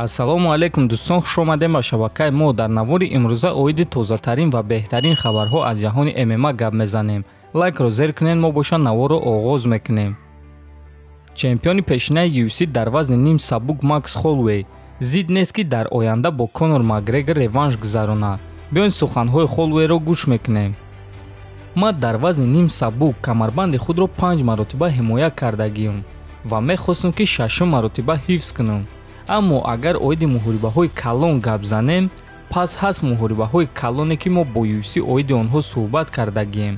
ассалому алайкум дӯстон, хуш омадем ба шабакаи мо. дар навори имрӯза оиди тозатарин ва беҳтарин хабарҳо аз ҷаҳони ММА гап мезанем. лайкро зер кунед, мо боша наворро оғоз мекунем. чемпиони пешинаи UFC дар вазни ним сабук Макс Холлоуэй зид нест ки дар оянда бо Конор Макгергор реванш гузарона. биёин суханҳои Холлоуэйро гӯш мекунем. ма дар вазни ним сабук камарбанди худро 5 маротиба ҳимоя кардагиам ва мехостам ки 6 маротиба ҳифз кунам. аммо агар оиди мухорибаҳои калон гап занем, пас ҳаст мухорибаҳои калоне ки мо бо UFC оиди онҳо суҳбат кардагием.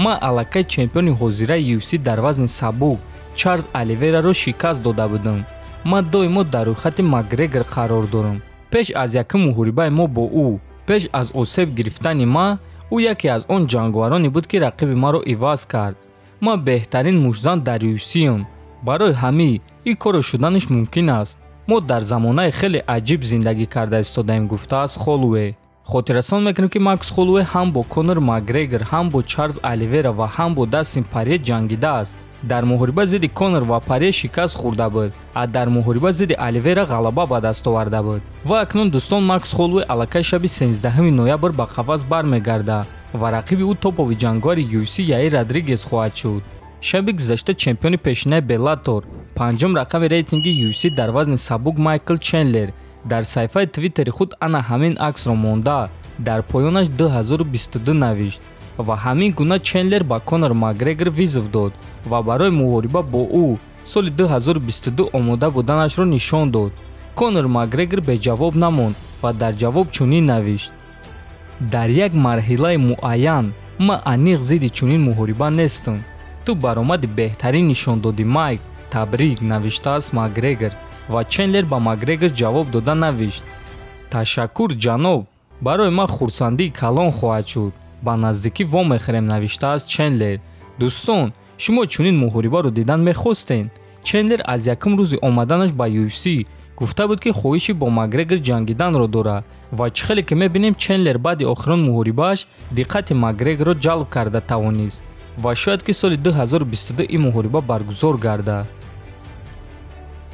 ма аллакай чемпиони ҳозираи UFC дар вазни сабук Чарлз Оливейраро шикаст дода будам. ма доимо дар рӯйхати Макгрегор қарор дорам. пеш аз якум мухорибаи мо бо ӯ, пеш аз осеб гирифтани ма, ӯ яке аз он ҷангвароне буд ки рақиби маро иваз кард. ма беҳтарин мушзан дар UFC-ам. барои ҳамӣ ин коро шуданаш мумкин аст. мо дар замонаи хеле аҷиб зиндагӣ карда истодаем, гуфтааст Холлоуэй. хотиррасон мекунем ки Макс Холлоуэй ҳам бо Конор Макгрегор, ҳам бо Чарлз Оливейра ва ҳам бо Дастин Порье ҷангидааст. дар муҳориба зидди Конор ва Порье шикаст хӯрда буд, а дар муҳориба зидди Оливейра ғалаба ба даст оварда буд. ва акнун дӯстон, Макс Холлоуэй аллакай шаби 13 ноябр ба қафас бармегарда ва рақиби ӯ топови ҷангвари UFC Яир Родригес хоҳад шуд. шаби гузашта чемпиони пешинаи Беллатор, панҷум рақами рейтинги UFC дар вазни сабук Майкл Чендлер дар саҳифаи твиттери худ ана ҳамин аксро монда дар поёнаш 2022 навишт ва ҳамин гуна Чендлер ба Конор Макгрегор визов дод ва барои муҳориба бо ӯ соли 2022 омода буданашро нишон дод. Конор Макгрегор беҷавоб намонд ва дар ҷавоб чунин навишт: дар як марҳилаи муайян ма аниқ зидди чунин муҳориба нестам. ту баромади беҳтарин нишон додӣ, Майк. табрик, навиштааст Макгрегор ва Чендлер ба Макгрегор ҷавоб дода навишт: ташаккур ҷаноб, барои ман хурсандии калон хоҳад шуд. ба наздикӣ вомехӯрем, навиштааст Чендлер. дӯстон, шумо чунин муҳорибаро дидан мехостен? Чендлер аз якум рӯзи омаданаш ба UFC гуфта буд ки хоҳиши бо Макгрегор ҷангиданро дорад ва чӣ хеле ки мебинем Чендлер баъди охирон муҳорибааш диққати Макгрегорро ҷалб карда тавонист ва шояд ки соли 2022 ин муҳориба баргузор гардад.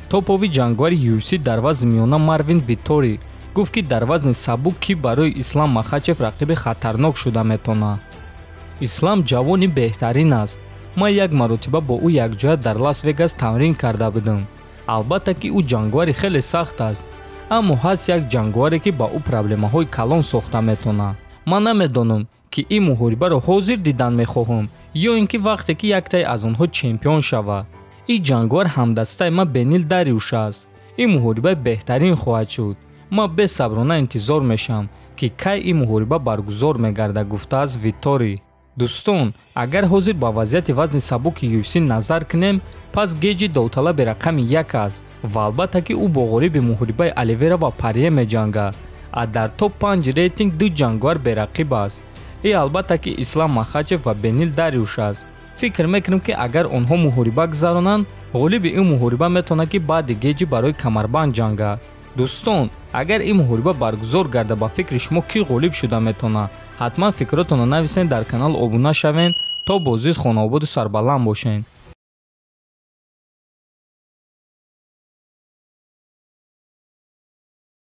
топови ҷангвари UFC дар вазни миёна Марвин Виттори гуфт ки дар вазни сабук ки барои Ислам Махачев рақиби хатарнок шуда метавонад. ислам ҷавони беҳтарин аст. ман як маротиба бо ӯ якҷоя дар Лас-Вегас тамрин карда будам. албатта ки ӯ ҷангвари хеле сахт аст, аммо ҳаст як ҷангваре ки ба ӯ проблемаҳои калон сохта метавонад. ман намедонам ки ин муҳорибаро ҳозир дидан мехоҳам ё ин ки вақте ки яктае аз онҳо чемпион шавад. ин ҷангвар ҳамдастаи ман Бенил Дариуш аст. ин муҳорибаи беҳтарин хоҳад шуд. ман бесаброна интизор мешам ки кай ин муҳориба баргузор мегардад, гуфтааст Виттори. дӯстон, агар ҳозир ба вазъияти вазни сабуки UFC назар кунем, пас геҷи довталаби рақами 1 аст ва албатта ки ӯ бо ғолиби муҳорибаи Оливейра ва Порье меҷангад. а дар топ 5 рейтинг ду ҷангвар берақиб аст. ин албатта ки Ислам Махачев ва Бенил Дариуш аст. фикр мекунам ки агар онҳо муҳориба гузаронанд, ғолиби ин муҳориба метавонад ки баъди геҷи барои камарбанд ҷангад. дӯстон, агар ин муҳориба баргузор гарда, ба фикри шумо кӣ ғолиб шуда метавонад? ҳатман фикротонро нависен, дар канал обуна шавен то бозид хонаободу сарбаланд бошен.